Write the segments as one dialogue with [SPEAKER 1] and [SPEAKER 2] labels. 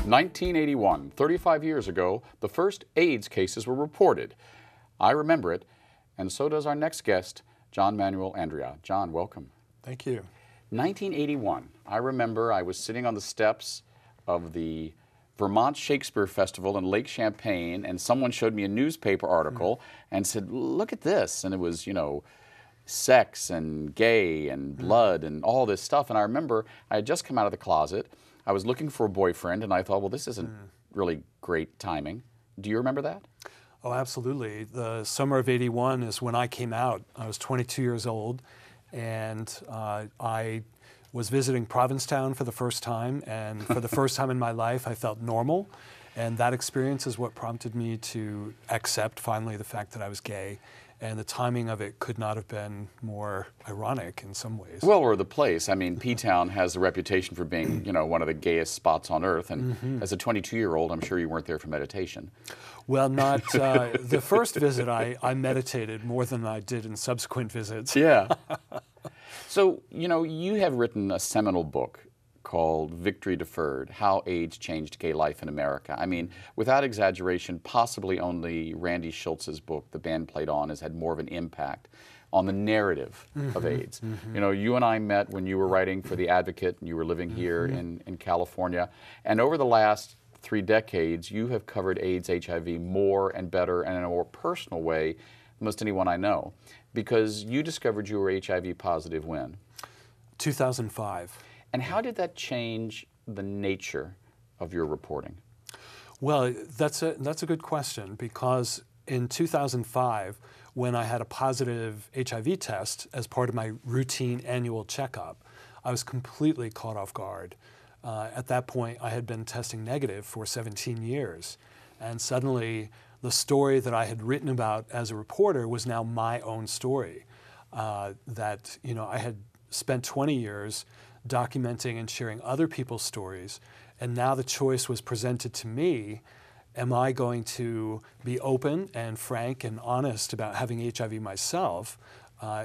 [SPEAKER 1] 1981, 35 years ago, the first AIDS cases were reported. I remember it, and so does our next guest, John-Manuel Andriote. John, welcome.
[SPEAKER 2] Thank you.
[SPEAKER 1] 1981, I remember I was sitting on the steps of the Vermont Shakespeare Festival in Lake Champlain, and someone showed me a newspaper article and said, look at this. And it was, you know, sex and gay and blood and all this stuff. And I remember I had just come out of the closet. I was looking for a boyfriend, and I thought, well, this isn't really great timing. Do you remember that?
[SPEAKER 2] Oh, absolutely. The summer of '81 is when I came out. I was 22 years old, and I was visiting Provincetown for the first time, and for the first time in my life, I felt normal. And that experience is what prompted me to accept, finally, the fact that I was gay. And the timing of it could not have been more ironic in some ways.
[SPEAKER 1] Well, or the place. I mean, P-Town has a reputation for being, you know, one of the gayest spots on earth. And as a 22-year-old, I'm sure you weren't there for meditation.
[SPEAKER 2] Well, not the first visit. I meditated more than I did in subsequent visits.
[SPEAKER 1] Yeah. So, you know, you have written a seminal book called Victory Deferred, How AIDS Changed Gay Life in America. I mean, without exaggeration, possibly only Randy Schultz's book, The Band Played On, has had more of an impact on the narrative of AIDS. You know, you and I met when you were writing for The Advocate, and you were living here in California. And over the last 3 decades, you have covered AIDS, HIV more and better and in a more personal way than most anyone I know. Because you discovered you were HIV positive when?
[SPEAKER 2] 2005.
[SPEAKER 1] And how did that change the nature of your reporting?
[SPEAKER 2] Well, that's a good question, because in 2005, when I had a positive HIV test as part of my routine annual checkup, I was completely caught off guard. At that point, I had been testing negative for 17 years, and suddenly the story that I had written about as a reporter was now my own story. That, you know, I had spent 20 years documenting and sharing other people's stories, and now the choice was presented to me. Am I going to be open and frank and honest about having HIV myself,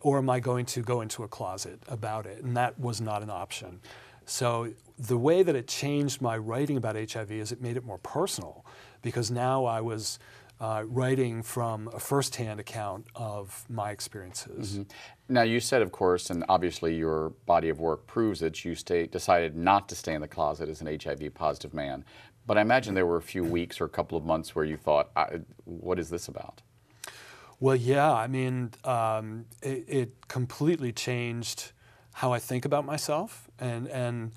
[SPEAKER 2] or am I going to go into a closet about it? And that was not an option. So the way that it changed my writing about HIV is it made it more personal, because now I was writing from a first-hand account of my experiences.
[SPEAKER 1] Now, you said, of course, and obviously your body of work proves it, you decided not to stay in the closet as an HIV-positive man. But I imagine there were a few weeks or a couple of months where you thought, what is this about?
[SPEAKER 2] Well, yeah, I mean, it completely changed how I think about myself. And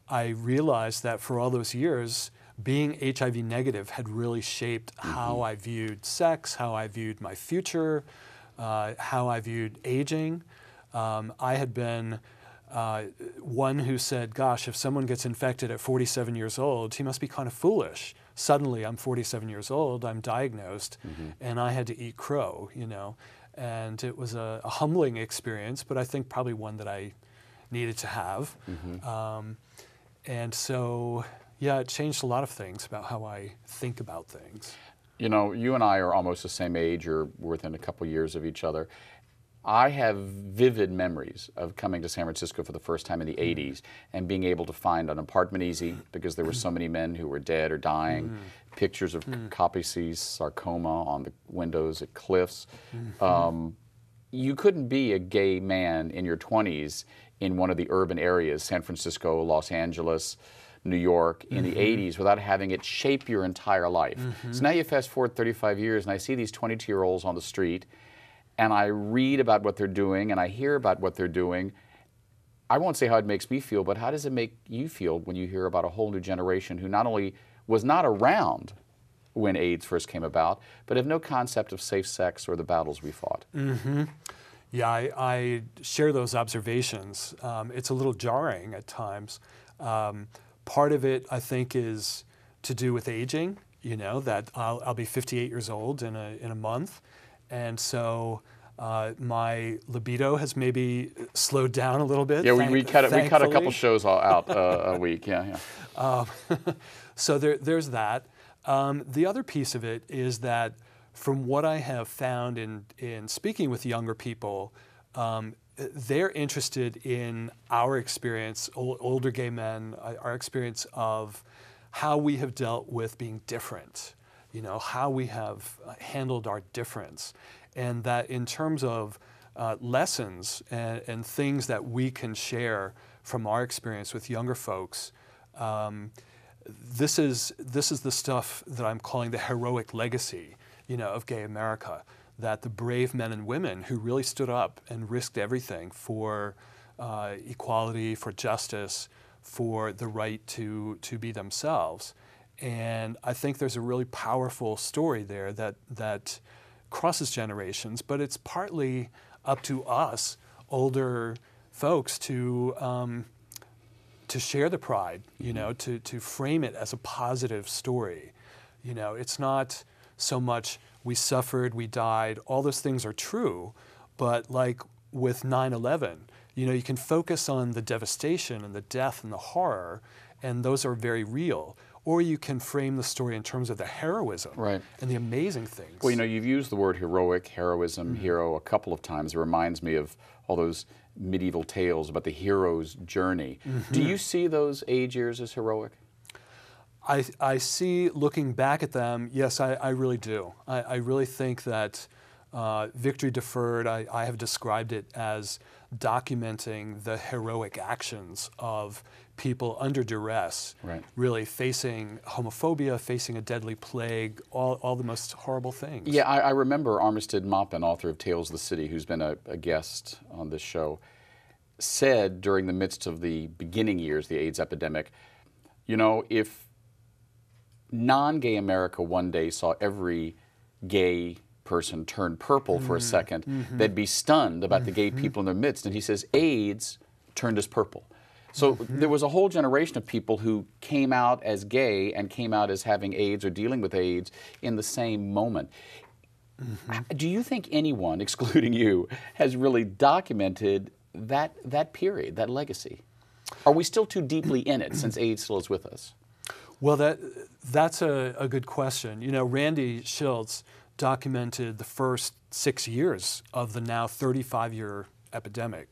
[SPEAKER 2] I realized that for all those years, being HIV negative had really shaped how I viewed sex, how I viewed my future, how I viewed aging. I had been one who said, gosh, if someone gets infected at 47 years old, he must be kind of foolish. Suddenly, I'm 47 years old, I'm diagnosed, and I had to eat crow, you know. And it was a humbling experience, but I think probably one that I needed to have. And so, yeah, it changed a lot of things about how I think about things.
[SPEAKER 1] You know, you and I are almost the same age, or within a couple years of each other. I have vivid memories of coming to San Francisco for the first time in the 80s and being able to find an apartment easy because there were so many men who were dead or dying, pictures of Kaposi's sarcoma on the windows at Cliffs. You couldn't be a gay man in your 20s in one of the urban areas, San Francisco, Los Angeles, New York, in the 80s without having it shape your entire life. So now you fast forward 35 years and I see these 22-year-olds on the street and I read about what they're doing and I hear about what they're doing. I won't say how it makes me feel, but how does it make you feel when you hear about a whole new generation who not only was not around when AIDS first came about, but have no concept of safe sex or the battles we fought?
[SPEAKER 2] Yeah, I share those observations. It's a little jarring at times. Part of it, I think, is to do with aging. You know, that I'll be 58 years old in a month, and so my libido has maybe slowed down a little bit.
[SPEAKER 1] Yeah, we cut a couple shows out a week. Yeah.
[SPEAKER 2] So there's that. The other piece of it is that, from what I have found in speaking with younger people, they're interested in our experience, older gay men, our experience of how we have dealt with being different, how we have handled our difference, and that in terms of lessons and things that we can share from our experience with younger folks, this is the stuff that I'm calling the heroic legacy, of gay America. That the brave men and women who really stood up and risked everything for equality, for justice, for the right to be themselves. And I think there's a really powerful story there that crosses generations, but it's partly up to us, older folks, to share the pride, to frame it as a positive story. It's not so much we suffered, we died, all those things are true, but like with 9/11, you can focus on the devastation and the death and the horror, and those are very real. Or you can frame the story in terms of the heroism and the amazing things.
[SPEAKER 1] Well, you've used the word heroic, heroism, hero a couple of times. It reminds me of all those medieval tales about the hero's journey. Do you see those age years as heroic?
[SPEAKER 2] I see, looking back at them, yes, I really do. I really think that Victory Deferred, I have described it as documenting the heroic actions of people under duress, really facing homophobia, facing a deadly plague, all the most horrible things.
[SPEAKER 1] Yeah, I remember Armistead Maupin, author of Tales of the City, who's been a guest on this show, said during the midst of the beginning years, the AIDS epidemic, if non-gay America one day saw every gay person turn purple for a second, they'd be stunned about the gay people in their midst. And he says AIDS turned us purple. So there was a whole generation of people who came out as gay and came out as having AIDS or dealing with AIDS in the same moment. Do you think anyone, excluding you, has really documented that period, that legacy? Are we still too deeply in it since AIDS still is with us?
[SPEAKER 2] Well, that's a good question. Randy Schultz documented the first 6 years of the now 35-year epidemic.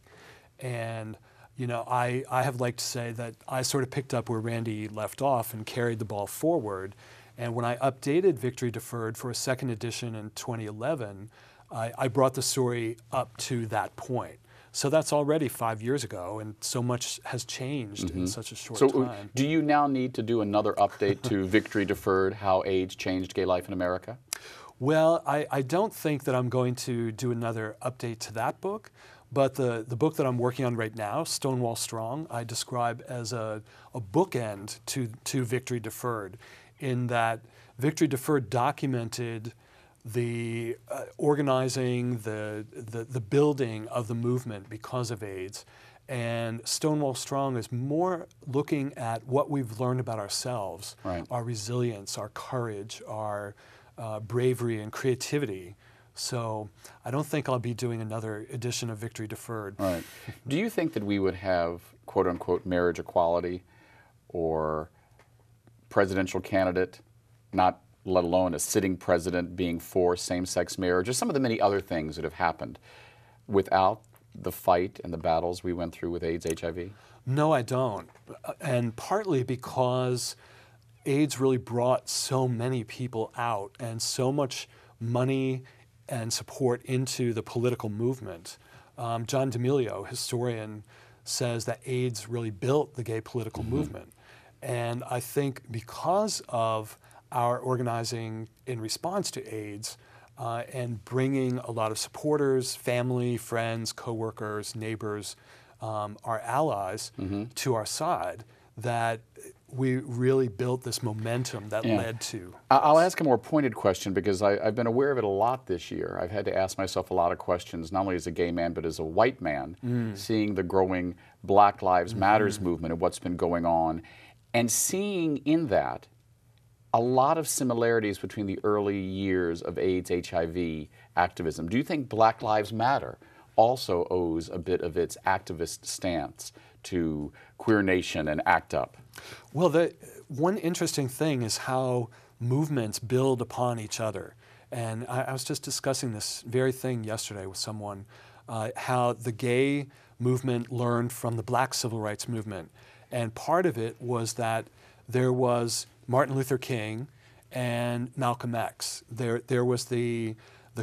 [SPEAKER 2] And, I have liked to say that I sort of picked up where Randy left off and carried the ball forward. And when I updated Victory Deferred for a second edition in 2011, I brought the story up to that point. So that's already 5 years ago, and so much has changed in such a short time.
[SPEAKER 1] So do you now need to do another update to Victory Deferred, How AIDS Changed Gay Life in America?
[SPEAKER 2] Well, I don't think that I'm going to do another update to that book, but the book that I'm working on right now, Stonewall Strong, I describe as a bookend to Victory Deferred, in that Victory Deferred documented the organizing, the building of the movement because of AIDS. And Stonewall Strong is more looking at what we've learned about ourselves, our resilience, our courage, our bravery and creativity. So I don't think I'll be doing another edition of Victory Deferred.
[SPEAKER 1] Right. Do you think that we would have, quote unquote, marriage equality or presidential candidate, not let alone a sitting president being for same-sex marriage, or some of the many other things that have happened, without the fight and the battles we went through with AIDS, HIV?
[SPEAKER 2] No, I don't. And partly because AIDS really brought so many people out and so much money and support into the political movement. John D'Amelio, historian, says that AIDS really built the gay political movement. And I think because of our organizing in response to AIDS and bringing a lot of supporters, family, friends, coworkers, neighbors, our allies to our side, that we really built this momentum that led to.
[SPEAKER 1] I'll ask a more pointed question because I've been aware of it a lot this year. I've had to ask myself a lot of questions, not only as a gay man, but as a white man, seeing the growing Black Lives Matters movement and what's been going on, and seeing in that a lot of similarities between the early years of AIDS, HIV activism. Do you think Black Lives Matter also owes a bit of its activist stance to Queer Nation and ACT UP?
[SPEAKER 2] Well, one interesting thing is how movements build upon each other. And I was just discussing this very thing yesterday with someone, how the gay movement learned from the Black civil rights movement. And part of it was that there was Martin Luther King and Malcolm X. There was the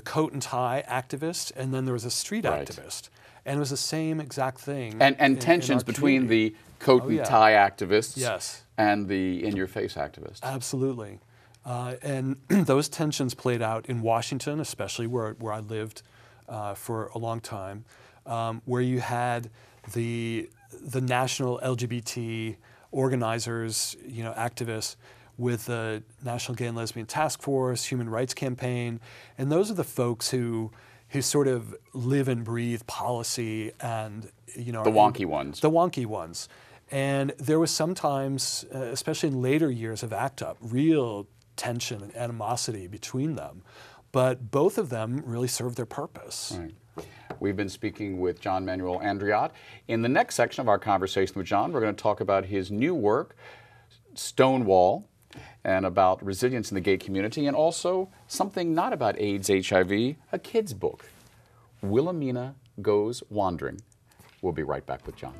[SPEAKER 2] coat and tie activist, and then there was a street activist. And it was the same exact thing.
[SPEAKER 1] And tensions between the coat and tie activists and the in-your-face activists.
[SPEAKER 2] Absolutely. And those tensions played out in Washington, especially where I lived for a long time, where you had the national LGBT organizers, activists, with the National Gay and Lesbian Task Force, Human Rights Campaign, and those are the folks who sort of live and breathe policy and,
[SPEAKER 1] the wonky ones.
[SPEAKER 2] The wonky ones. And there was sometimes, especially in later years of ACT UP, real tension and animosity between them. But both of them really served their purpose.
[SPEAKER 1] Right. We've been speaking with John-Manuel Andriote. In the next section of our conversation with John, we're going to talk about his new work, Stonewall, and about resilience in the gay community, and also something not about AIDS, HIV, a kid's book, Wilhelmina Goes Wandering. We'll be right back with John.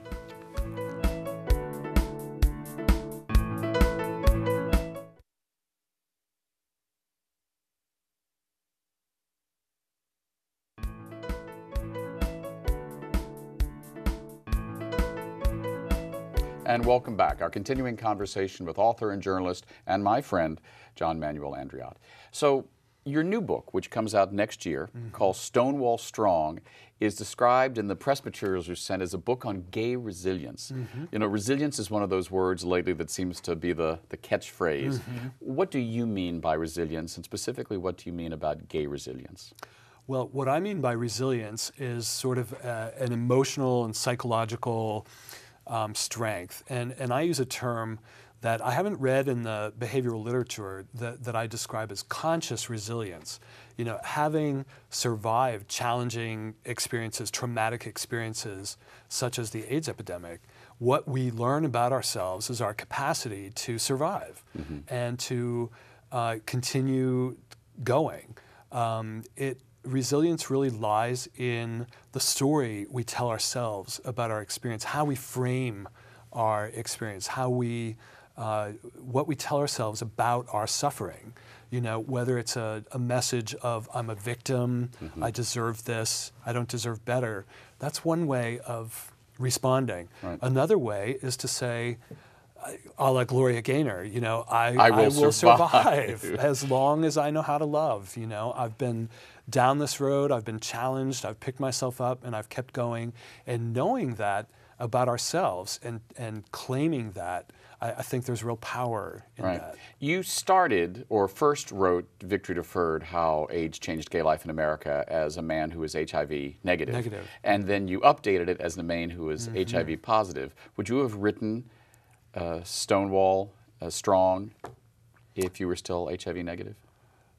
[SPEAKER 1] And welcome back. Our continuing conversation with author and journalist and my friend, John-Manuel Andriote. So your new book, which comes out next year, called Stonewall Strong, is described in the press materials you sent as a book on gay resilience. Resilience is one of those words lately that seems to be the catchphrase. What do you mean by resilience, and specifically what do you mean about gay resilience?
[SPEAKER 2] Well, what I mean by resilience is sort of an emotional and psychological strength. And I use a term that I haven't read in the behavioral literature that I describe as conscious resilience. Having survived challenging experiences, traumatic experiences, such as the AIDS epidemic, what we learn about ourselves is our capacity to survive and to continue going. Resilience really lies in the story we tell ourselves about our experience, how we frame our experience, what we tell ourselves about our suffering. Whether it's a message of I'm a victim, I deserve this, I don't deserve better. That's one way of responding. Right. Another way is to say, a la Gloria Gaynor, I will survive as long as I know how to love. I've been down this road, I've been challenged, I've picked myself up, and I've kept going. And knowing that about ourselves and claiming that, I think there's real power in that.
[SPEAKER 1] You started, or first wrote, Victory Deferred, How AIDS Changed Gay Life in America, as a man who is HIV negative. And then you updated it as the man who is HIV positive. Would you have written Stonewall Strong if you were still HIV negative?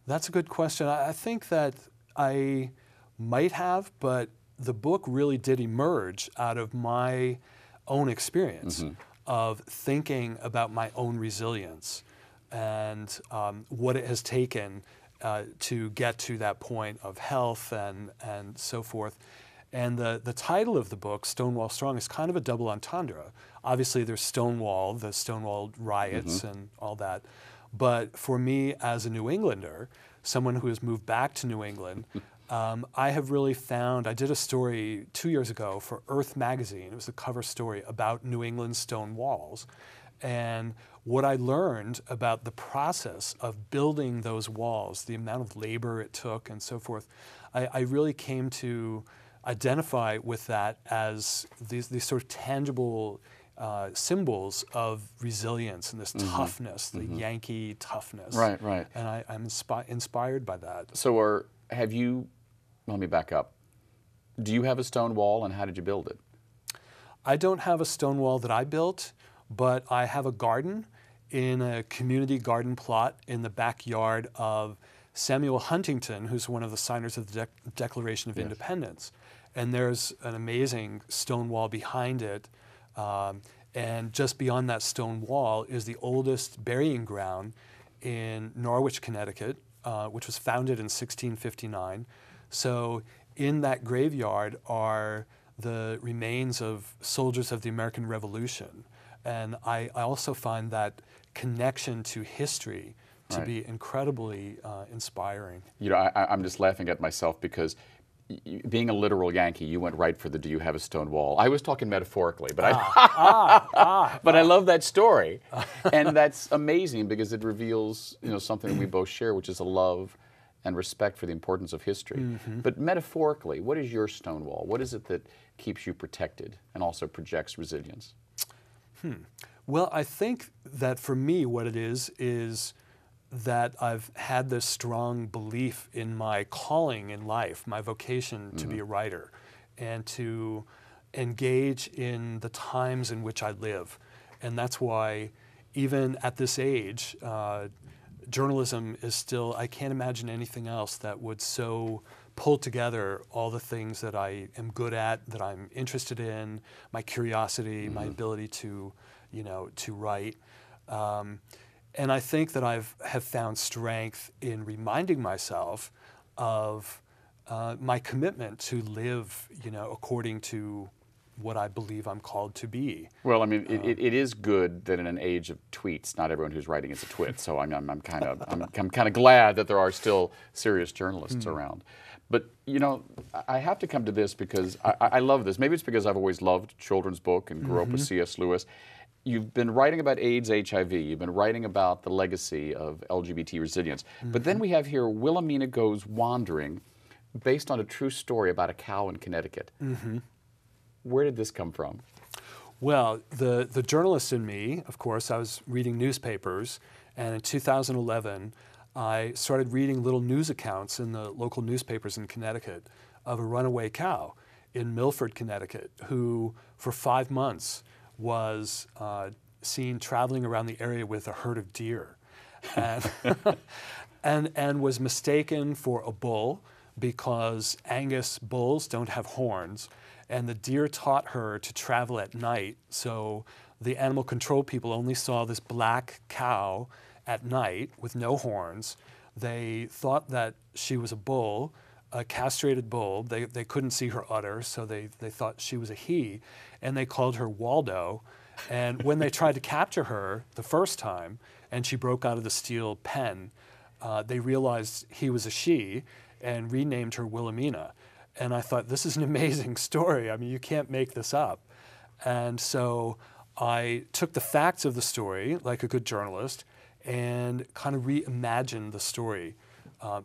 [SPEAKER 2] That's a good question. I think that I might have, but the book really did emerge out of my own experience of thinking about my own resilience and what it has taken to get to that point of health and so forth. And the title of the book, Stonewall Strong, is kind of a double entendre. Obviously, there's Stonewall, the Stonewall riots and all that. But for me, as a New Englander, someone who has moved back to New England, I have really found, I did a story 2 years ago for Earth magazine. It was a cover story about New England's stone walls. And what I learned about the process of building those walls, the amount of labor it took and so forth, I really came to identify with that as these sort of tangible symbols of resilience and this toughness, the Yankee toughness.
[SPEAKER 1] Right.
[SPEAKER 2] And I'm inspired by that.
[SPEAKER 1] So let me back up. Do you have a stone wall, and how did you build it?
[SPEAKER 2] I don't have a stone wall that I built, but I have a garden in a community garden plot in the backyard of Samuel Huntington, who's one of the signers of the Declaration of Independence. And there's an amazing stone wall behind it. And just beyond that stone wall is the oldest burying ground in Norwich, Connecticut, which was founded in 1659. So in that graveyard are the remains of soldiers of the American Revolution. And I also find that connection to history to
[SPEAKER 1] Right.
[SPEAKER 2] be incredibly inspiring.
[SPEAKER 1] You know, I'm just laughing at myself because being a literal Yankee, you went right for the "Do you have a stone wall?" I was talking metaphorically, but but I love that story, and that's amazing because it reveals, you know, something that we both share, which is a love and respect for the importance of history. But metaphorically, what is your stone wall? What is it that keeps you protected and also projects resilience?
[SPEAKER 2] Well, I think that for me, what it is that I've had this strong belief in my calling in life, my vocation to be a writer, and to engage in the times in which I live. And that's why, even at this age, journalism is still, I can't imagine anything else that would so pull together all the things that I am good at, that I'm interested in, my curiosity, my ability to, you know, to write. And I think that have found strength in reminding myself of my commitment to live, you know, according to what I believe I'm called to be.
[SPEAKER 1] Well, I mean, it is good that in an age of tweets, not everyone who's writing is a twit. So I'm kind of glad that there are still serious journalists around. But you know, I have to come to this because I love this. Maybe it's because I've always loved children's book and grew up with C.S. Lewis. You've been writing about AIDS, HIV. You've been writing about the legacy of LGBT resilience. But then we have here Wilhelmina Goes Wandering, based on a true story about a cow in Connecticut. Where did this come from?
[SPEAKER 2] Well, the journalist in me, of course, I was reading newspapers, and in 2011, I started reading little news accounts in the local newspapers in Connecticut of a runaway cow in Milford, Connecticut, who for 5 months was seen traveling around the area with a herd of deer, and, and was mistaken for a bull because Angus bulls don't have horns. And the deer taught her to travel at night, so the animal control people only saw this black cow at night with no horns. They thought that she was a bull, a castrated bull. They couldn't see her udder, so they thought she was a he, and they called her Waldo. And when they tried to capture her the first time, and she broke out of the steel pen, they realized he was a she and renamed her Wilhelmina. And I thought, this is an amazing story. I mean, you can't make this up. And so I took the facts of the story, like a good journalist, and kind of reimagined the story.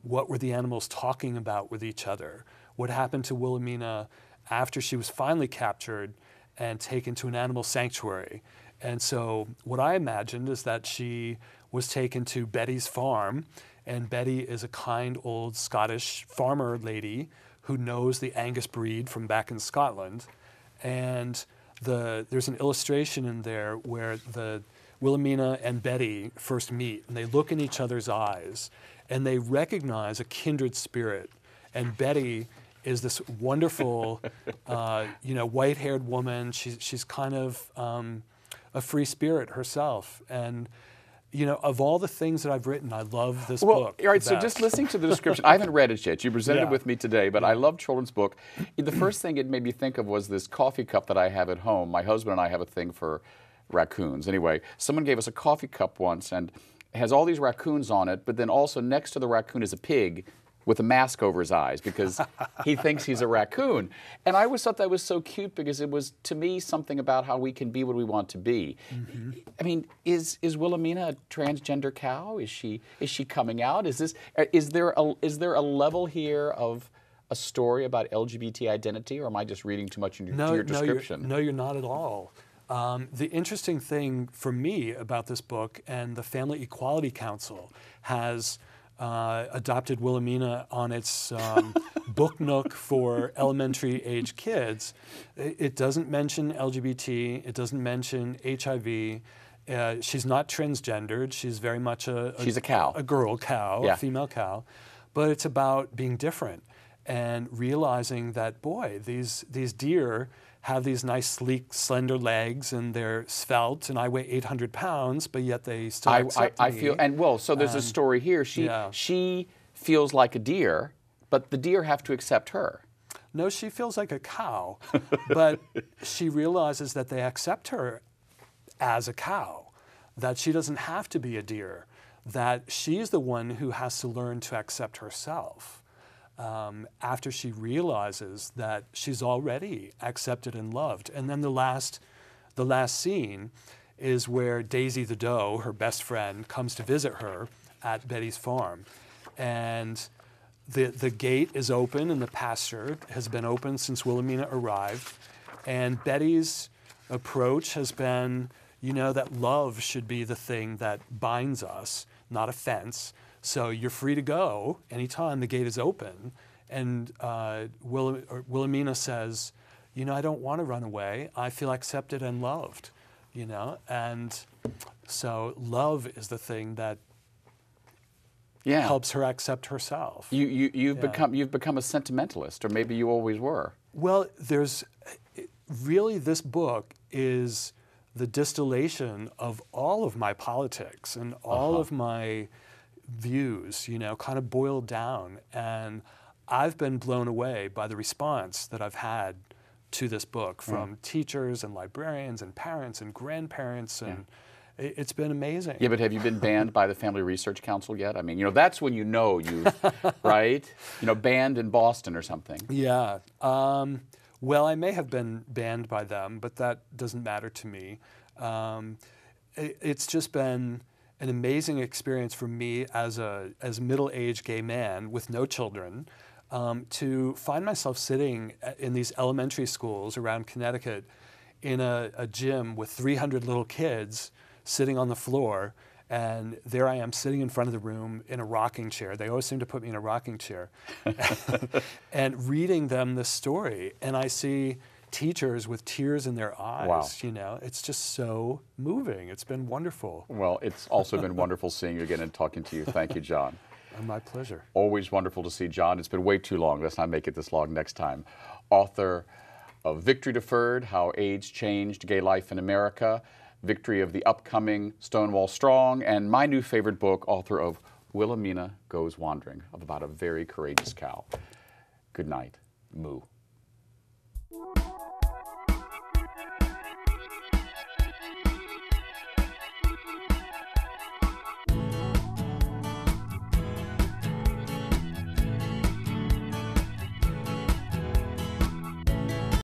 [SPEAKER 2] What were the animals talking about with each other? What happened to Wilhelmina after she was finally captured and taken to an animal sanctuary? And so what I imagined is that she was taken to Betty's farm, and Betty is a kind old Scottish farmer lady who knows the Angus breed from back in Scotland. And there's an illustration in there where the Wilhelmina and Betty first meet, and they look in each other's eyes, and they recognize a kindred spirit. And Betty is this wonderful, you know, white-haired woman. She's kind of a free spirit herself. And you know, of all the things that I've written, I love this book.
[SPEAKER 1] All right, so just listening to the description, I haven't read it yet. You presented it with me today, but I love children's book. The first thing it made me think of was this coffee cup that I have at home. My husband and I have a thing for raccoons. Anyway, someone gave us a coffee cup once, and it has all these raccoons on it, but then also next to the raccoon is a pig with a mask over his eyes because he thinks he's a raccoon. And I always thought that was so cute because it was, to me, something about how we can be what we want to be. I mean, is Wilhelmina a transgender cow? Is she coming out? Is there a level here of a story about LGBT identity, or am I just reading too much into your description?
[SPEAKER 2] No, you're not at all. The interesting thing for me about this book, and the Family Equality Council has adopted Wilhelmina on its book nook for elementary age kids. It doesn't mention LGBT, it doesn't mention HIV. She's not transgendered, she's very much
[SPEAKER 1] she's a cow.
[SPEAKER 2] A girl cow, a female cow. But it's about being different and realizing that, boy, these deer have these nice, sleek, slender legs, and they're svelte, and I weigh 800 pounds, but yet they still accept
[SPEAKER 1] I
[SPEAKER 2] me.
[SPEAKER 1] feel, and well, so there's a story here. She feels like a deer, but the deer have to accept her.
[SPEAKER 2] No, she feels like a cow, but she realizes that they accept her as a cow, that she doesn't have to be a deer, that she's the one who has to learn to accept herself after she realizes that she's already accepted and loved. And then the last scene is where Daisy the doe, her best friend, comes to visit her at Betty's farm. And the gate is open and the pasture has been open since Wilhelmina arrived. And Betty's approach has been, you know, that love should be the thing that binds us, not a fence. So you're free to go anytime the gate is open. And Wilhelmina says, you know, I don't want to run away. I feel accepted and loved, you know. And so love is the thing that helps her accept herself.
[SPEAKER 1] You've become a sentimentalist, or maybe you always were.
[SPEAKER 2] Well, really this book is the distillation of all of my politics and all of my views, you know, kind of boiled down. And I've been blown away by the response that I've had to this book from teachers and librarians and parents and grandparents, and it's been amazing.
[SPEAKER 1] Yeah, but have you been banned by the Family Research Council yet? I mean, you know, that's when you know you've, right? You know, banned in Boston or something.
[SPEAKER 2] Yeah. Well, I may have been banned by them, but that doesn't matter to me. It's just been an amazing experience for me as a middle-aged gay man with no children, to find myself sitting in these elementary schools around Connecticut in a gym with 300 little kids sitting on the floor, and there I am sitting in front of the room in a rocking chair. They always seem to put me in a rocking chair. And reading them this story, and I see teachers with tears in their eyes.
[SPEAKER 1] Wow.
[SPEAKER 2] You know, it's just so moving. It's been wonderful.
[SPEAKER 1] Well, it's also been wonderful seeing you again and talking to you. Thank you, John.
[SPEAKER 2] My pleasure.
[SPEAKER 1] Always wonderful to see John. It's been way too long. Let's not make it this long next time. Author of Victory Deferred, How AIDS Changed Gay Life in America, Victory of the Upcoming Stonewall Strong, and my new favorite book, author of Wilhelmina Goes Wandering, about a very courageous cow. Good night. Moo.